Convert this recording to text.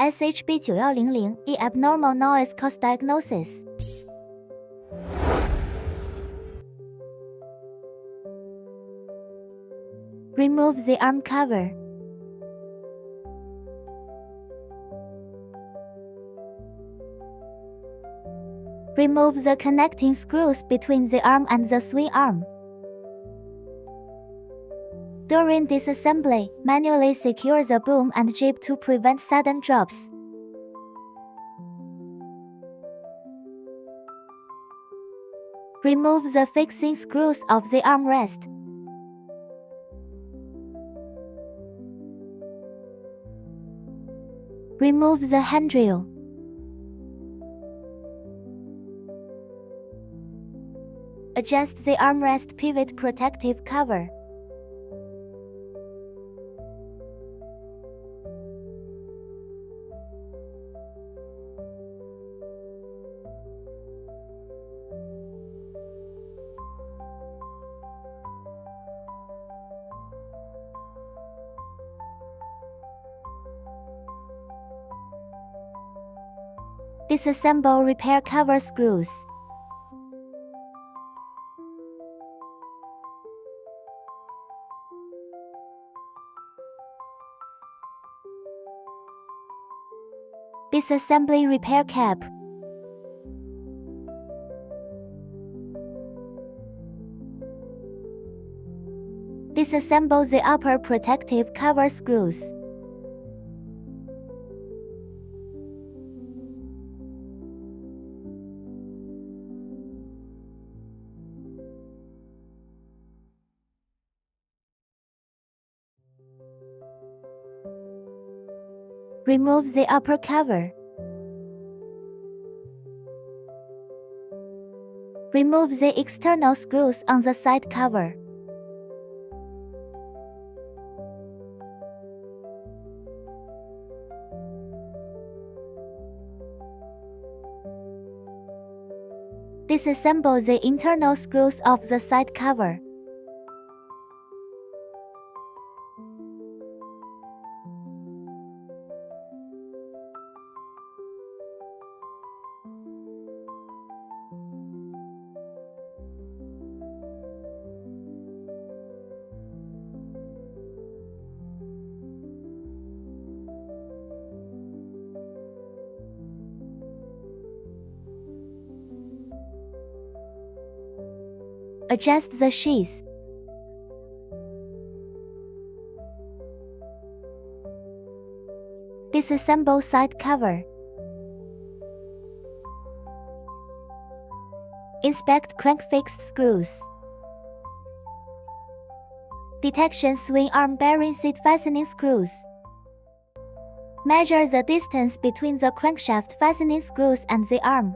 SH-B9100E abnormal noise cause diagnosis. Remove the arm cover. Remove the connecting screws between the arm and the swing arm. During disassembly, manually secure the boom and jib to prevent sudden drops. Remove the fixing screws of the armrest. Remove the handrail. Adjust the armrest pivot protective cover. Disassemble repair cover screws. Disassembly repair cap. Disassemble the upper protective cover screws. Remove the upper cover. Remove the external screws on the side cover. Disassemble the internal screws of the side cover. Adjust the sheath. Disassemble side cover. Inspect crank fixed screws. Detection swing arm bearing seat fastening screws. Measure the distance between the crankshaft fastening screws and the arm.